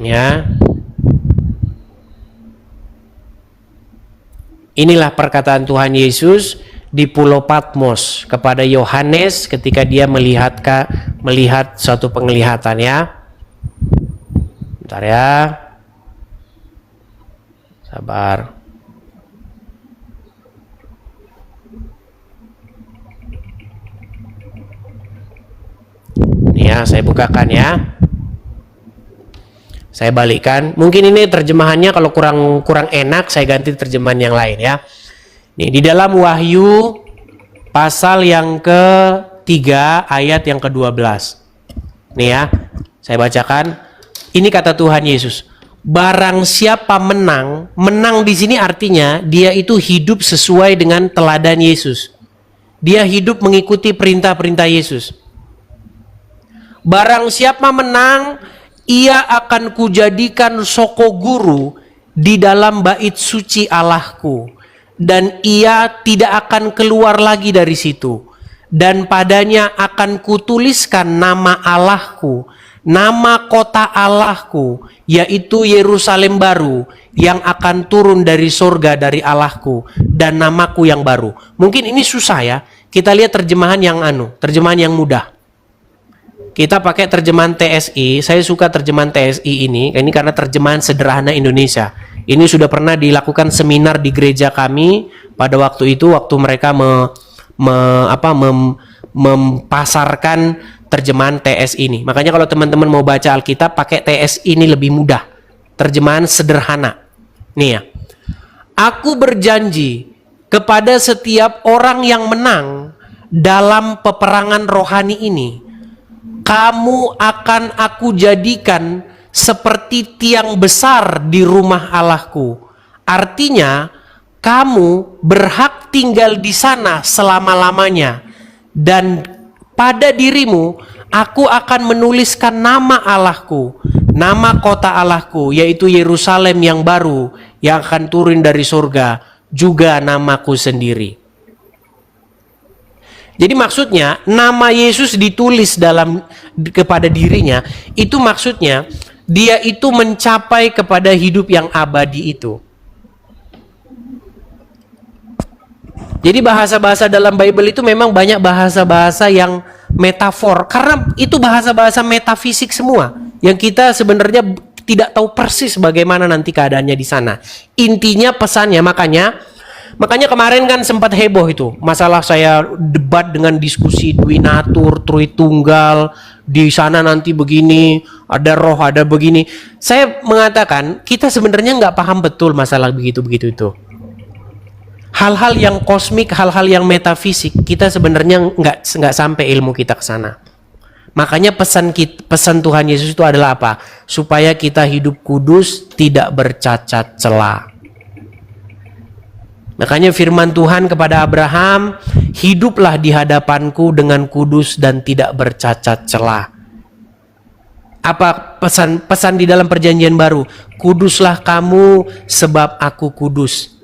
[SPEAKER 1] Ya. Inilah perkataan Tuhan Yesus di Pulau Patmos kepada Yohanes ketika dia melihat suatu penglihatan ya. Bentar ya. Sabar. Nih ya, saya bukakan ya. Saya balikkan. Mungkin ini terjemahannya kalau kurang enak, saya ganti terjemahan yang lain ya. Nih, di dalam Wahyu pasal yang ke-3 ayat yang ke-12. Nih ya, saya bacakan. Ini kata Tuhan Yesus. Barang siapa menang, menang di sini artinya dia itu hidup sesuai dengan teladan Yesus. Dia hidup mengikuti perintah-perintah Yesus. Barang siapa menang, ia akan kujadikan soko guru di dalam bait suci Allahku, dan ia tidak akan keluar lagi dari situ. Dan padanya akan kutuliskan nama Allahku, nama kota Allahku, yaitu Yerusalem baru yang akan turun dari sorga dari Allahku, dan namaku yang baru. Mungkin ini susah ya. Kita lihat terjemahan terjemahan yang mudah. Kita pakai terjemahan TSI. Saya suka terjemahan TSI ini karena terjemahan sederhana Indonesia. Ini sudah pernah dilakukan seminar di gereja kami pada waktu itu, waktu mereka mempasarkan terjemahan TS ini. Makanya kalau teman-teman mau baca Alkitab pakai TS ini lebih mudah. Terjemahan sederhana. Nih ya. Aku berjanji kepada setiap orang yang menang dalam peperangan rohani ini, kamu akan aku jadikan seperti tiang besar di rumah Allahku. Artinya, kamu berhak tinggal di sana selama-lamanya, dan pada dirimu aku akan menuliskan nama Allahku, nama kota Allahku, yaitu Yerusalem yang baru yang akan turun dari surga, juga namaku sendiri. Jadi maksudnya nama Yesus ditulis kepada dirinya, itu maksudnya dia itu mencapai kepada hidup yang abadi itu. Jadi bahasa-bahasa dalam Bible itu memang banyak bahasa-bahasa yang metafor, karena itu bahasa-bahasa metafisik semua yang kita sebenarnya tidak tahu persis bagaimana nanti keadaannya di sana. Intinya pesannya, makanya kemarin kan sempat heboh itu masalah saya debat dengan diskusi Dwinatur, Tritunggal, di sana nanti begini, ada roh, ada begini. Saya mengatakan kita sebenarnya nggak paham betul masalah begitu-begitu itu. Hal-hal yang kosmik, hal-hal yang metafisik, kita sebenarnya nggak sampai ilmu kita ke sana. Makanya pesan Tuhan Yesus itu adalah apa? Supaya kita hidup kudus, tidak bercacat celah. Makanya firman Tuhan kepada Abraham, hiduplah di hadapanku dengan kudus dan tidak bercacat celah. Apa pesan di dalam perjanjian baru? Kuduslah kamu sebab aku kudus.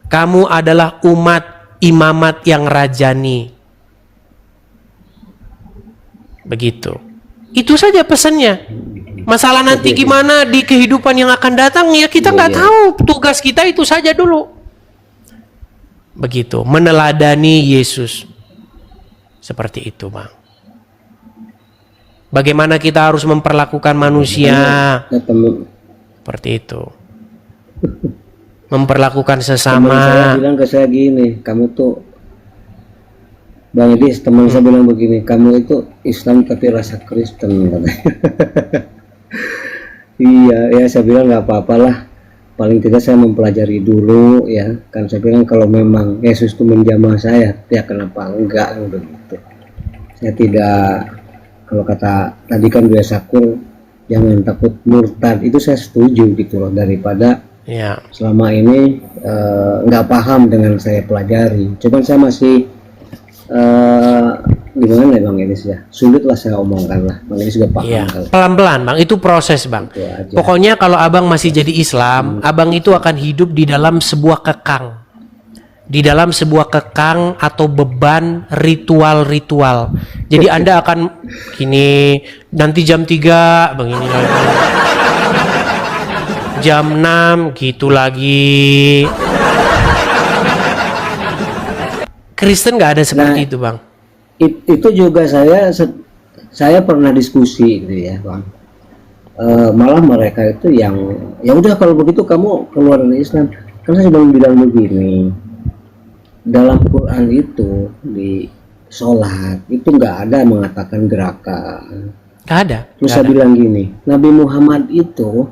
[SPEAKER 1] Kamu adalah umat imamat yang rajani. Begitu. Itu saja pesannya. Masalah nanti gimana di kehidupan yang akan datang, ya kita nggak tahu. Tugas kita itu saja dulu. Begitu. Meneladani Yesus. Seperti itu, Bang. Bagaimana kita harus memperlakukan manusia. Seperti itu. Memperlakukan sesama.
[SPEAKER 2] Teman saya bilang ke saya gini, kamu tuh Bang Edis, teman saya bilang begini, kamu itu Islam tapi rasa Kristen katanya. Iya, ya saya bilang nggak apa-apalah, paling tidak saya mempelajari dulu ya. Kan saya bilang kalau memang Yesus itu menjamah saya, ya kenapa enggak begitu. Saya tidak, kalau kata tadi kan Buya Sakur, jangan takut murtad, itu saya setuju gitu loh, daripada
[SPEAKER 1] ya,
[SPEAKER 2] selama ini nggak paham dengan saya pelajari. Cuman saya masih gimana ya Bang Elis ya, sulit lah saya omongkan lah. Bang Elis juga paham
[SPEAKER 1] ya.
[SPEAKER 2] kan.
[SPEAKER 1] Pelan-pelan Bang, itu proses Bang. Itu pokoknya kalau Abang masih jadi Islam, Abang itu akan hidup di dalam sebuah kekang. Di dalam sebuah kekang atau beban ritual-ritual. Jadi Anda akan gini, nanti jam 3 begini lagi. Jam 6 gitu lagi. Kristen nggak ada seperti itu Bang.
[SPEAKER 2] Itu juga saya pernah diskusi gitu ya Bang. Malah mereka itu yang ya udah kalau begitu kamu keluar dari Islam. Karena saya belum bilang begini, dalam Quran itu di sholat itu nggak ada mengatakan gerakan.
[SPEAKER 1] Nggak ada.
[SPEAKER 2] Terus saya bilang gini, Nabi Muhammad itu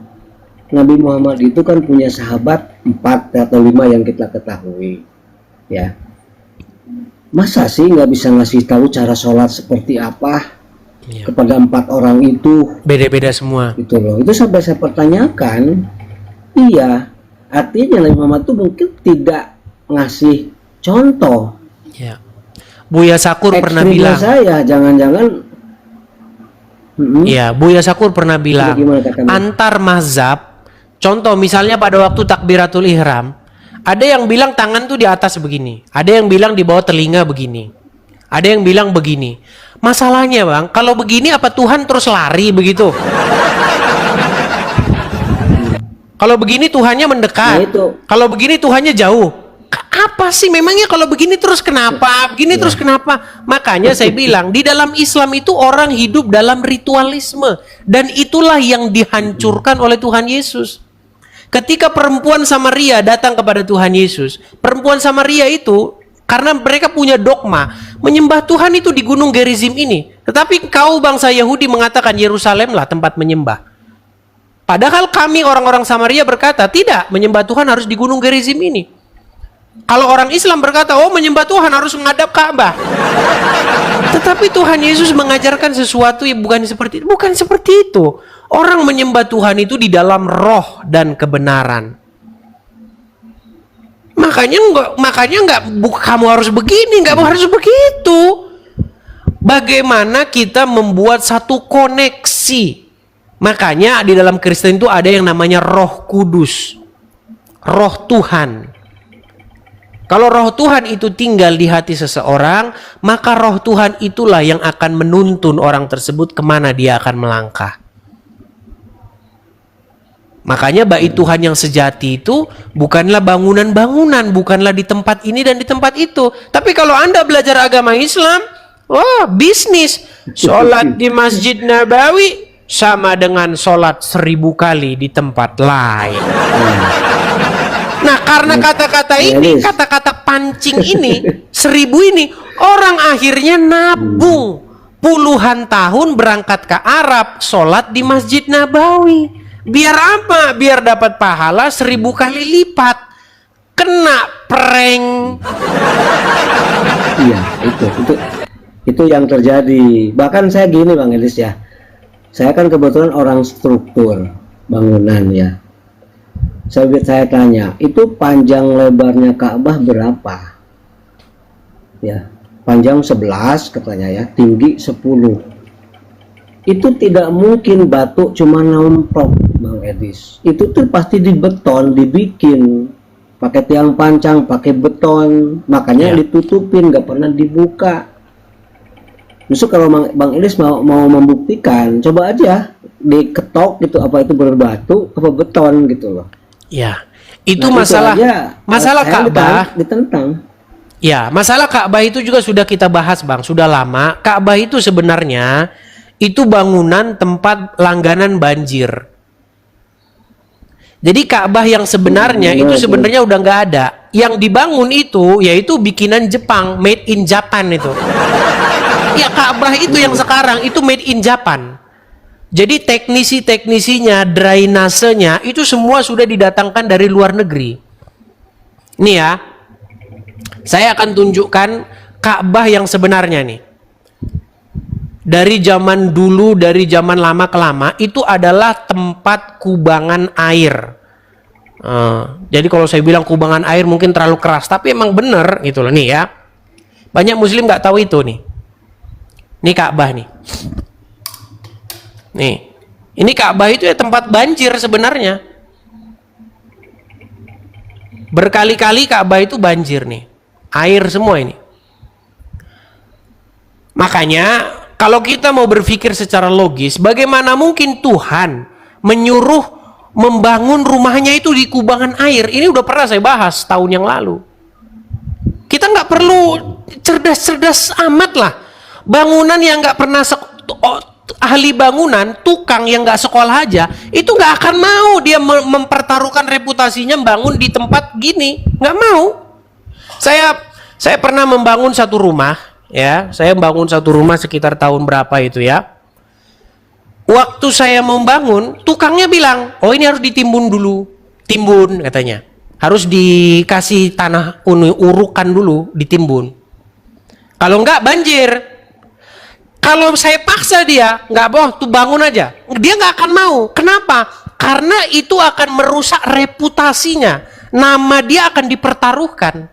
[SPEAKER 2] kan punya sahabat 4 atau 5 yang kita ketahui ya. Masa sih nggak bisa ngasih tahu cara sholat seperti apa
[SPEAKER 1] Iya.
[SPEAKER 2] kepada 4 orang itu
[SPEAKER 1] Beda-beda semua.
[SPEAKER 2] gitu loh. Itu sampai saya pertanyakan, iya, artinya Nabi Muhammad itu mungkin tidak ngasih contoh.
[SPEAKER 1] Ya. Buya Sakur pernah
[SPEAKER 2] Ekstrimnya
[SPEAKER 1] bilang.
[SPEAKER 2] saya jangan-jangan
[SPEAKER 1] Iya, Buya Sakur pernah bilang
[SPEAKER 2] gimana katanya?
[SPEAKER 1] antar mazhab. Contoh misalnya pada waktu takbiratul ihram, ada yang bilang tangan tuh di atas begini, ada yang bilang di bawah telinga begini, ada yang bilang begini. Masalahnya bang, kalau begini apa Tuhan terus lari begitu? Kalau begini Tuhannya mendekat,
[SPEAKER 2] Nah, itu.
[SPEAKER 1] kalau begini Tuhannya jauh. Apa sih memangnya kalau begini terus kenapa? Begini terus kenapa? Makanya saya bilang di dalam Islam itu orang hidup dalam ritualisme dan itulah yang dihancurkan oleh Tuhan Yesus. Ketika perempuan Samaria datang kepada Tuhan Yesus, perempuan Samaria itu karena mereka punya dogma menyembah Tuhan itu di Gunung Gerizim ini. Tetapi kau bangsa Yahudi mengatakan Yerusalemlah tempat menyembah. Padahal kami orang-orang Samaria berkata tidak, menyembah Tuhan harus di Gunung Gerizim ini. Kalau orang Islam berkata, oh menyembah Tuhan harus menghadap Ka'bah. Tetapi Tuhan Yesus mengajarkan sesuatu yang bukan seperti itu. Bukan seperti itu. Orang menyembah Tuhan itu di dalam roh dan kebenaran. Makanya nggak kamu harus begini, nggak harus begitu. Bagaimana kita membuat satu koneksi? Makanya di dalam Kristen itu ada yang namanya Roh Kudus, Roh Tuhan. Kalau Roh Tuhan itu tinggal di hati seseorang, maka Roh Tuhan itulah yang akan menuntun orang tersebut kemana dia akan melangkah. Makanya bait Tuhan yang sejati itu bukanlah bangunan-bangunan, bukanlah di tempat ini dan di tempat itu. Tapi kalau Anda belajar agama Islam, wah bisnis. Sholat di Masjid Nabawi sama dengan sholat 1000 kali di tempat lain. Nah karena kata-kata ini, kata-kata pancing ini, 1000 ini, orang akhirnya nabung puluhan tahun berangkat ke Arab, sholat di Masjid Nabawi. Biar apa? Biar dapat pahala 1000 kali lipat. Kena prank.
[SPEAKER 2] Iya, itu yang terjadi. Bahkan saya gini Bang Elis ya. Saya kan kebetulan orang struktur bangunan ya. Saya tanya, itu panjang lebarnya Ka'bah berapa? Ya, panjang 11 katanya ya, tinggi 10. Itu tidak mungkin batu cuma nomplok Bang Edis. Itu tuh pasti dibeton, dibikin pakai tiang pancang, pakai beton, makanya ditutupin, nggak pernah dibuka. Justru kalau Bang Edis mau membuktikan, coba aja diketok gitu, apa itu berbatu apa beton gitu loh.
[SPEAKER 1] Ya, itu
[SPEAKER 2] Nah,
[SPEAKER 1] masalah Ka'bah.
[SPEAKER 2] Ditentang.
[SPEAKER 1] Ya, masalah Ka'bah itu juga sudah kita bahas Bang, sudah lama. Ka'bah itu sebenarnya itu bangunan tempat langganan banjir. Jadi Ka'bah yang sebenarnya itu sebenarnya udah nggak ada. Yang dibangun itu yaitu bikinan Jepang, made in Japan itu. Ya Ka'bah itu yang sekarang itu made in Japan. Jadi teknisi-teknisinya, drainasenya itu semua sudah didatangkan dari luar negeri. Nih ya, saya akan tunjukkan Ka'bah yang sebenarnya nih. Dari zaman dulu, dari zaman lama ke lama, itu adalah tempat kubangan air. Jadi kalau saya bilang kubangan air mungkin terlalu keras, tapi emang bener gitu loh nih ya. Banyak Muslim nggak tahu itu nih. Ini Ka'bah nih. Nih, ini Ka'bah itu ya tempat banjir sebenarnya. Berkali-kali Ka'bah itu banjir nih, air semua ini. Makanya kalau kita mau berpikir secara logis, bagaimana mungkin Tuhan menyuruh membangun rumahnya itu di kubangan air? Ini udah pernah saya bahas tahun yang lalu. Kita nggak perlu cerdas-cerdas amat lah. Bangunan yang nggak pernah ahli bangunan, tukang yang nggak sekolah aja, itu nggak akan mau dia mempertaruhkan reputasinya bangun di tempat gini, nggak mau. Saya pernah membangun satu rumah, ya, saya membangun satu rumah sekitar tahun berapa itu ya. Waktu saya membangun, tukangnya bilang, oh ini harus ditimbun dulu, timbun katanya, harus dikasih tanah urukan dulu, ditimbun. Kalau nggak banjir. Kalau saya paksa dia, nggak boh, tuh bangun aja. Dia nggak akan mau. Kenapa? Karena itu akan merusak reputasinya. Nama dia akan dipertaruhkan.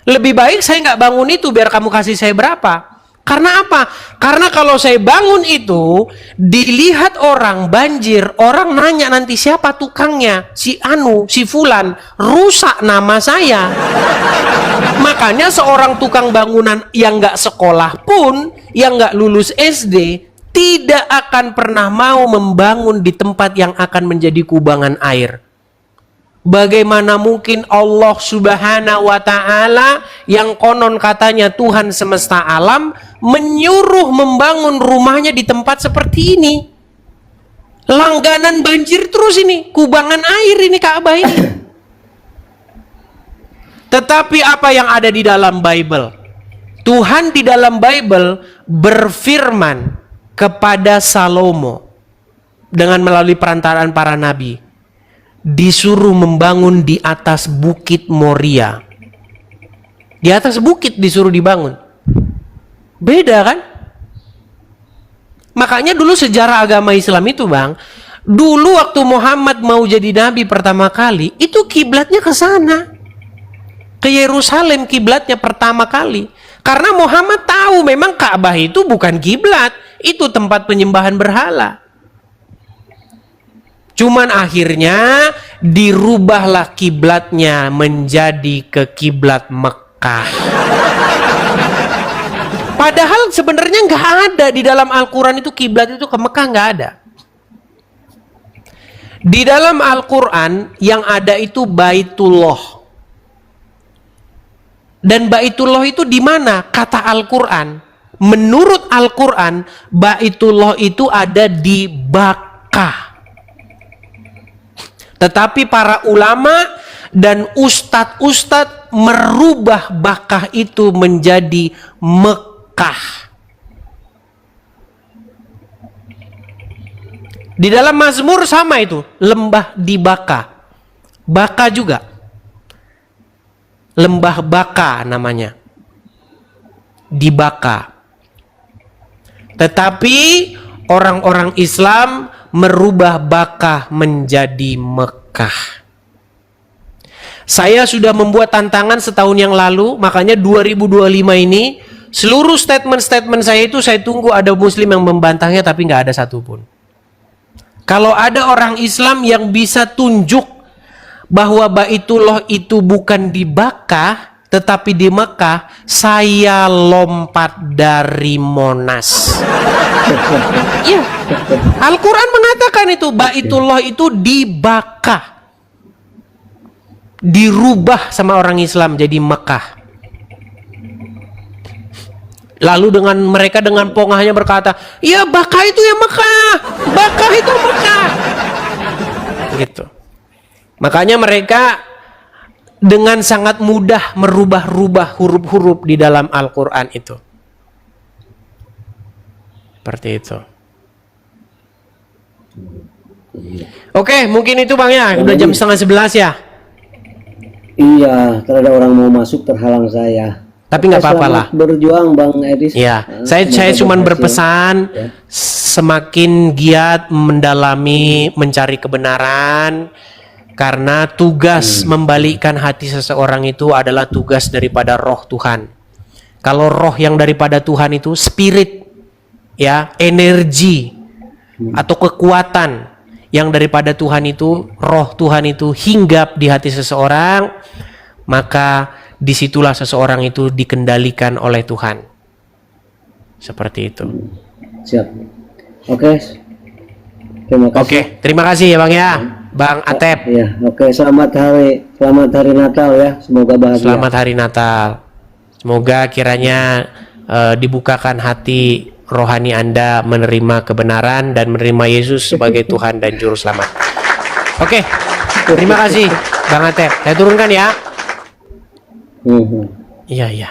[SPEAKER 1] Lebih baik saya nggak bangun itu, biar kamu kasih saya berapa. Karena apa? Karena kalau saya bangun itu, dilihat orang banjir, orang nanya nanti siapa tukangnya, si Anu, si Fulan, rusak nama saya. Makanya seorang tukang bangunan yang nggak sekolah pun, yang nggak lulus SD, tidak akan pernah mau membangun di tempat yang akan menjadi kubangan air. Bagaimana mungkin Allah Subhanahu wa Ta'ala yang konon katanya Tuhan semesta alam menyuruh membangun rumahnya di tempat seperti ini? Langganan banjir terus ini, kubangan air ini Ka'bah ini. Tetapi apa yang ada di dalam Bible? Tuhan di dalam Bible berfirman kepada Salomo dengan melalui perantaraan para nabi, disuruh membangun di atas bukit Moria. Di atas bukit disuruh dibangun. Beda kan? Makanya dulu sejarah agama Islam itu Bang, dulu waktu Muhammad mau jadi nabi pertama kali, itu kiblatnya ke sana. Ke Yerusalem kiblatnya pertama kali. Karena Muhammad tahu memang Ka'bah itu bukan kiblat, itu tempat penyembahan berhala. Cuman akhirnya dirubahlah kiblatnya menjadi ke kiblat Mekah. Padahal sebenarnya nggak ada di dalam Al-Quran itu kiblat itu ke Mekah, nggak ada. Di dalam Al-Quran yang ada itu Baitullah. Dan Baitullah itu di mana? Kata Al-Quran. Menurut Al-Quran, Baitullah itu ada di Bakkah. Tetapi para ulama dan ustadz-ustadz merubah Bakkah itu menjadi Mekah. Di dalam Mazmur sama itu, lembah di Bakkah. Bakkah juga. Lembah Bakkah namanya. Di Bakkah. Tetapi orang-orang Islam merubah Bakkah menjadi Mekah. Saya sudah membuat tantangan setahun yang lalu, makanya 2025 ini seluruh statement-statement saya itu saya tunggu ada muslim yang membantahnya, tapi nggak ada satupun. Kalau ada orang Islam yang bisa tunjuk bahwa Baitullah itu bukan di Bakkah tetapi di Mekah, saya lompat dari Monas. Iya. Al-Quran mengatakan itu Baitullah itu di Bakkah. Dirubah sama orang Islam jadi Mekah. Lalu mereka dengan pongahnya berkata, ya Bakkah itu ya Mekah, Bakkah itu Mekah. Gitu. Makanya mereka dengan sangat mudah merubah-rubah huruf-huruf di dalam Al-Quran itu. Seperti itu. Oke, mungkin itu Bang ya. Udah jam 10:30 ya.
[SPEAKER 2] Iya, terhadap orang mau masuk terhalang saya.
[SPEAKER 1] Tapi nggak apa-apa lah.
[SPEAKER 2] Berjuang Bang Edis.
[SPEAKER 1] Ya, saya cuma berpesan ya, semakin giat mendalami, mencari kebenaran. Karena tugas membalikkan hati seseorang itu adalah tugas daripada roh Tuhan. Kalau roh yang daripada Tuhan itu spirit, ya, energi atau kekuatan yang daripada Tuhan itu, roh Tuhan itu hinggap di hati seseorang, maka disitulah seseorang itu dikendalikan oleh Tuhan. Seperti itu.
[SPEAKER 2] Siap. Oke. Terima kasih.
[SPEAKER 1] Oke, terima kasih ya Bang ya. Bang Atep.
[SPEAKER 2] Ya, oke. Selamat hari Natal ya. Semoga bahagia.
[SPEAKER 1] Selamat hari Natal. Semoga kiranya dibukakan hati rohani Anda menerima kebenaran dan menerima Yesus sebagai Tuhan dan Juru Selamat. Oke, terima kasih Bang Atep. Saya turunkan ya. Iya, iya.